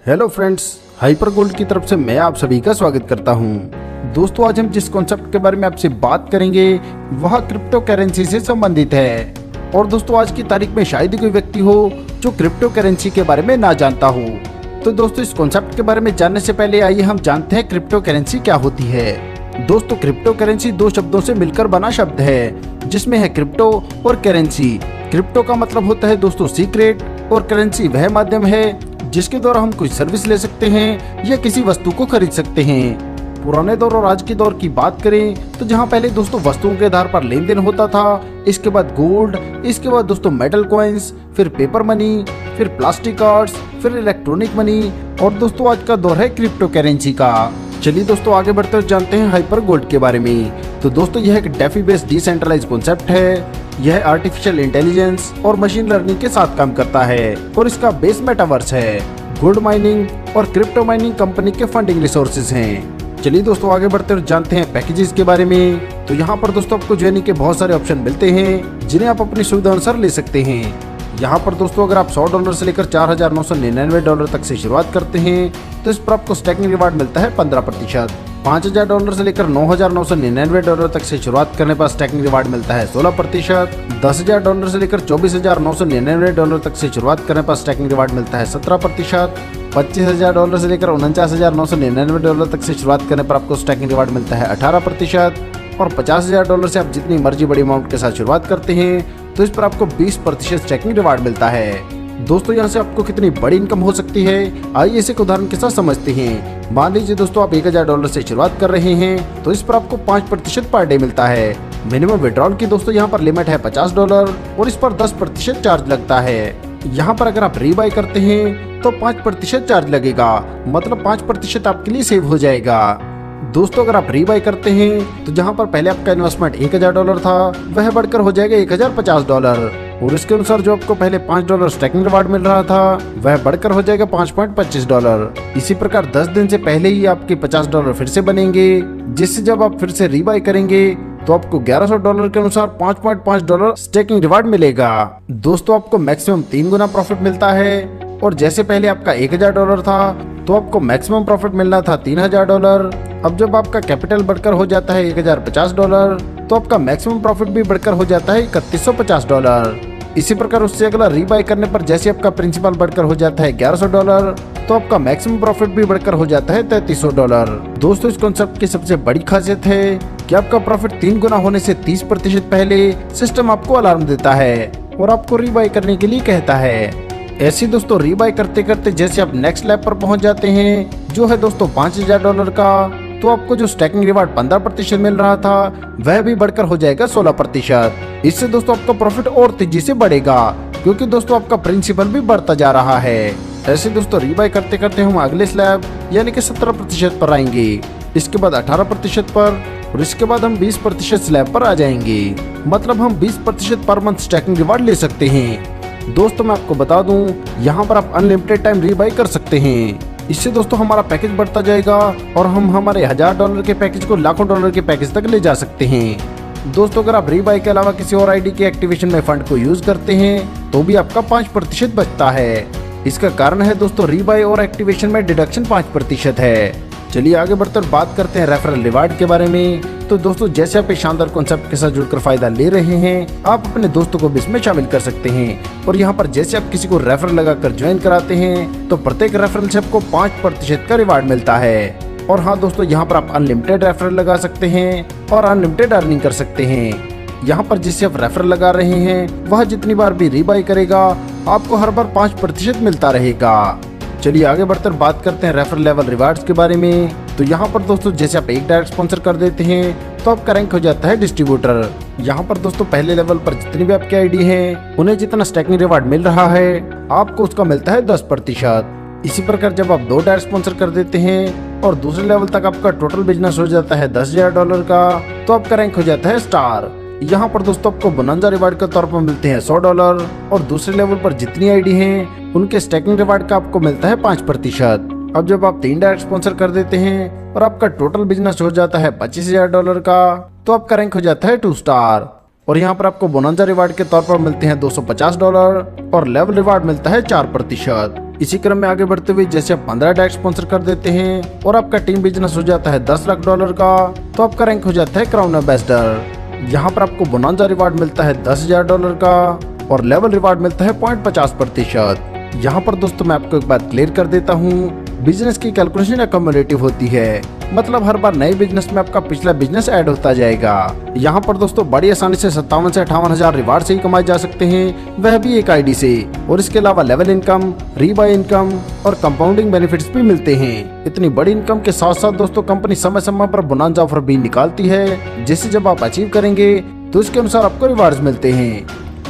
Hello friends, hyper gold की तरफ से मैं आप सभी का स्वागत करता हूं। दोस्तों, आज हम जिस कॉन्सेप्ट के बारे में आपसे बात करेंगे वह क्रिप्टो करेंसी से संबंधित है। और दोस्तों, आज की तारीख में शायद ही कोई व्यक्ति हो जो क्रिप्टो करेंसी के बारे में ना जानता हो। तो दोस्तों, इस कॉन्सेप्ट के बारे में जानने से पहले आइए हम जानते हैं क्रिप्टो करेंसी क्या होती है। दोस्तों, क्रिप्टो करेंसी दो शब्दों से मिलकर बना शब्द है, जिसमें है क्रिप्टो और करेंसी। क्रिप्टो का मतलब होता है दोस्तों सीक्रेट, और करेंसी वह माध्यम है जिसके द्वारा हम कोई सर्विस ले सकते हैं या किसी वस्तु को खरीद सकते हैं। पुराने दौर और आज के दौर की बात करें तो जहां पहले दोस्तों वस्तुओं के आधार पर लेन देन होता था, इसके बाद गोल्ड, इसके बाद दोस्तों मेटल कॉइन्स, फिर पेपर मनी, फिर प्लास्टिक कार्ड्स, फिर इलेक्ट्रॉनिक मनी, और दोस्तों आज का दौर है क्रिप्टो करेंसी का। चलिए दोस्तों, आगे बढ़ते हुए जानते हैं हाइपर गोल्ड के बारे में। तो दोस्तों, यह एक डेफी बेस्ड डिसेंट्रलाइज्ड कॉन्सेप्ट है। यह आर्टिफिशियल इंटेलिजेंस और मशीन लर्निंग के साथ काम करता है और इसका बेस मेटावर्स है। गोल्ड माइनिंग और क्रिप्टो माइनिंग कंपनी के फंडिंग रिसोर्सेज हैं। चलिए दोस्तों, आगे बढ़ते हुए जानते हैं पैकेजेस के बारे में। तो यहाँ पर दोस्तों आपको ज्वाइनिंग के बहुत सारे ऑप्शन मिलते हैं जिन्हें आप अपनी सुविधा अनुसार ले सकते हैं। यहाँ पर दोस्तों अगर आप $100 से लेकर $4,999 तक से शुरुआत करते हैं तो इस पर आपको स्टैकिंग रिवार्ड मिलता है 15%। $5,000 से लेकर $9,999 तक से शुरुआत करने पर स्टैकिंग रिवार्ड मिलता है 16%। $10,000 से लेकर $24,999 तक से शुरुआत करने पर स्टैकिंग रिवार्ड मिलता है 17%। $25,000 से लेकर $49,999 तक से शुरुआत करने पर आपको स्टैकिंग रिवार्ड मिलता है 18%। और $50,000 से आप जितनी मर्जी बड़ी अमाउंट के साथ शुरुआत करते हैं तो इस पर आपको 20% स्टैकिंग रिवार्ड मिलता है। दोस्तों, यहाँ से आपको कितनी बड़ी इनकम हो सकती है, आइए इसे एक उदाहरण के साथ समझते हैं। मान लीजिए दोस्तों आप $1,000 से शुरुआत कर रहे हैं तो इस पर आपको 5% पर डे मिलता है। मिनिमम विड्रॉल की दोस्तों यहाँ पर लिमिट है $50 और इस पर 10% चार्ज लगता है। यहाँ पर अगर आप रीबाई करते हैं तो 5% चार्ज लगेगा, मतलब 5% आपके लिए सेव हो जाएगा। दोस्तों, अगर आप रीबाई करते हैं तो जहां पर पहले आपका इन्वेस्टमेंट $1,000 था वह बढ़कर हो जाएगा $1,050, और इसके अनुसार जो आपको पहले $5 स्टैकिंग रिवार्ड मिल रहा था वह बढ़कर हो जाएगा $5.25। इसी प्रकार 10 दिन से पहले ही आपके $50 फिर से बनेंगे, जिससे जब आप फिर से रीबाई करेंगे तो आपको $1,100 के अनुसार $5.5 स्टैकिंग रिवार्ड मिलेगा। दोस्तों, आपको मैक्सिमम 3 गुना प्रॉफिट मिलता है, और जैसे पहले आपका $1,000 था तो आपको मैक्सिमम प्रॉफिट मिलना था $3,000। अब जब आपका कैपिटल बढ़कर हो जाता है $1,050 तो आपका मैक्सिमम प्रॉफिट भी बढ़कर हो जाता है $3,150। इसी प्रकार उससे अगला रीबाई करने पर जैसे आपका प्रिंसिपल बढ़कर हो जाता है $1,100 तो आपका मैक्सिमम प्रॉफिट भी बढ़कर हो जाता है $3,300। दोस्तों, इस कॉन्सेप्ट की सबसे बड़ी खासियत है कि आपका प्रॉफिट 3 गुना होने से 30% पहले सिस्टम आपको अलार्म देता है और आपको रीबाई करने के लिए कहता है। ऐसे दोस्तों रीबाई करते करते जैसे आप नेक्स्ट लेवल पर पहुंच जाते हैं जो है दोस्तों $5,000 का, तो आपको जो स्टैकिंग रिवार्ड 15% मिल रहा था वह भी बढ़कर हो जाएगा 16%। इससे दोस्तों आपका प्रॉफिट और तेजी से बढ़ेगा, क्योंकि दोस्तों आपका प्रिंसिपल भी बढ़ता जा रहा है। ऐसे दोस्तों रीबाई करते करते हम अगले स्लैब यानी कि 17% पर आएंगे, इसके बाद 18% पर, और इसके बाद हम 20% स्लैब पर आ जाएंगे। मतलब हम 20% पर मंथ स्टैकिंग रिवार्ड ले सकते हैं। दोस्तों, मैं आपको बता दूं, यहाँ पर आप अनलिमिटेड टाइम रीबाई कर सकते हैं। इससे दोस्तों हमारा पैकेज बढ़ता जाएगा और हम हमारे $1,000 के पैकेज को लाखों डॉलर के पैकेज तक ले जा सकते हैं। दोस्तों, अगर आप रीबाई के अलावा किसी और आईडी के एक्टिवेशन में फंड को यूज करते हैं तो भी आपका 5% बचता है। इसका कारण है दोस्तों रीबाई और एक्टिवेशन में डिडक्शन 5% है। चलिए आगे बढ़कर बात करते हैं रेफरल रिवार्ड के बारे में। तो दोस्तों, जैसे आप इस शानदार कॉन्सेप्ट के साथ जुड़कर फायदा ले रहे हैं, आप अपने दोस्तों को भी इसमें शामिल कर सकते हैं। और यहाँ पर जैसे आप किसी को रेफरल लगाकर ज्वाइन कराते हैं तो प्रत्येक रेफरल से आपको 5% का रिवार्ड मिलता है। और हाँ दोस्तों, यहाँ पर आप अनलिमिटेड रेफरल लगा सकते हैं और अनलिमिटेड अर्निंग कर सकते हैं। यहाँ पर जिससे आप रेफरल लगा रहे हैं वह जितनी बार भी रीबाई करेगा आपको हर बार 5% मिलता रहेगा। चलिए आगे बढ़कर बात करते हैं रेफरल लेवल रिवार्ड्स के बारे में। तो यहाँ पर दोस्तों जैसे आप एक डायरेक्ट स्पॉन्सर कर देते हैं तो आपका रैंक हो जाता है डिस्ट्रीब्यूटर। यहाँ पर दोस्तों पहले लेवल पर जितनी भी आपकी आईडी है उन्हें जितना स्टैकिंग रिवार्ड मिल रहा है आपको उसका मिलता है 10%। इसी प्रकार जब आप 2 डायरेक्ट स्पॉन्सर कर देते हैं और दूसरे लेवल तक आपका टोटल बिजनेस हो जाता है $10,000 का, तो आपका रैंक हो जाता है स्टार। यहाँ पर दोस्तों आपको बोनंजा रिवार्ड के तौर पर मिलते हैं $100, और दूसरे लेवल पर जितनी आईडी हैं उनके स्टैकिंग रिवार्ड का आपको मिलता है 5%। अब जब आप 3 डायरेक्ट स्पॉन्सर कर देते हैं और आपका टोटल बिजनेस हो जाता है $25,000 का, तो आपका रैंक हो जाता है 2 स्टार। और यहाँ पर आपको बोनंजा रिवार्ड के तौर पर मिलते हैं $250 और लेवल रिवार्ड मिलता है 4%। इसी क्रम में आगे बढ़ते हुए जैसे आप 15 डैक स्पॉन्सर कर देते हैं और आपका टीम बिजनेस हो जाता है $10 लाख का, तो आपका रैंक हो जाता है क्राउन एम्बेसडर। यहाँ पर आपको बोनांजा रिवार्ड मिलता है $10,000 का और लेवल रिवार्ड मिलता है 0.50%। यहाँ पर दोस्तों मैं आपको एक बात क्लियर कर देता हूँ, बिजनेस की कैलकुलेशन अकम्युलेटिव होती है, मतलब हर बार नए बिजनेस में आपका पिछला बिजनेस ऐड होता जाएगा। यहाँ पर दोस्तों बड़ी आसानी से 57 से 58 हजार रिवार्ड से ही कमाए जा सकते हैं, वह भी एक आईडी से। और इसके अलावा लेवल इनकम, रीबाय इनकम और कंपाउंडिंग बेनिफिट्स भी मिलते हैं। इतनी बड़ी इनकम के साथ साथ दोस्तों कंपनी समय समय पर बोनांजा ऑफर भी निकालती है, जिसे जब आप अचीव करेंगे तो इसके अनुसार आपको रिवार्ड्स मिलते हैं।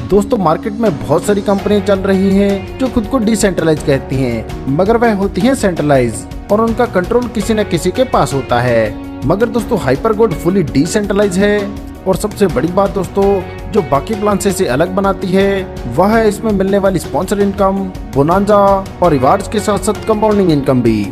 दोस्तों मार्केट में बहुत सारी कंपनियां चल रही हैं जो खुद को डिसेंट्रलाइज कहती हैं, मगर वह होती हैं सेंट्रलाइज और उनका कंट्रोल किसी न किसी के पास होता है। मगर दोस्तों हाइपरगोल्ड फुली डिसेंट्रलाइज है और सबसे बड़ी बात दोस्तों जो बाकी प्लान से इसे अलग बनाती है वह है इसमें मिलने वाली स्पॉन्सर इनकम, बोनांजा और रिवार्ड्स के साथ साथ कंपाउंडिंग इनकम भी।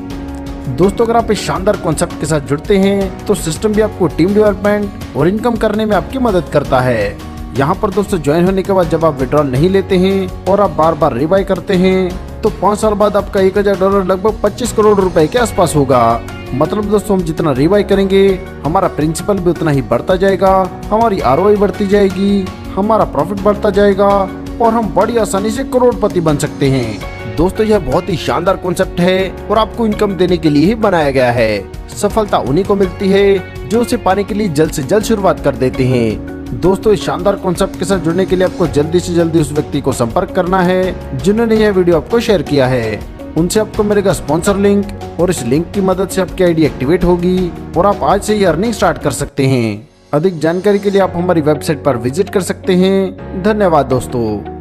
दोस्तों अगर आप इस शानदार कॉन्सेप्ट के साथ जुड़ते हैं तो सिस्टम भी आपको टीम डेवलपमेंट और इनकम करने में आपकी मदद करता है। यहाँ पर दोस्तों ज्वाइन होने के बाद जब आप विड्रॉल नहीं लेते हैं और आप बार बार रिबाई करते हैं तो 5 साल बाद आपका $1,000 लगभग 25 करोड़ रुपए के आसपास होगा। मतलब दोस्तों हम जितना रिबाई करेंगे हमारा प्रिंसिपल भी उतना ही बढ़ता जाएगा, हमारी ROI बढ़ती जाएगी, हमारा प्रॉफिट बढ़ता जाएगा और हम बड़ी आसानी से करोड़पति बन सकते हैं। दोस्तों यह बहुत ही शानदार कॉन्सेप्ट है और आपको इनकम देने के लिए ही बनाया गया है। सफलता उन्हीं को मिलती है जो उसे पाने के लिए जल्द से जल्द शुरुआत कर देते हैं। दोस्तों इस शानदार कॉन्सेप्ट के साथ जुड़ने के लिए आपको जल्दी से जल्दी उस व्यक्ति को संपर्क करना है जिन्होंने यह वीडियो आपको शेयर किया है। उनसे आपको मिलेगा स्पॉन्सर लिंक और इस लिंक की मदद से आपकी आईडी एक्टिवेट होगी और आप आज से ही अर्निंग स्टार्ट कर सकते हैं। अधिक जानकारी के लिए आप हमारी वेबसाइट पर विजिट कर सकते हैं। धन्यवाद दोस्तों।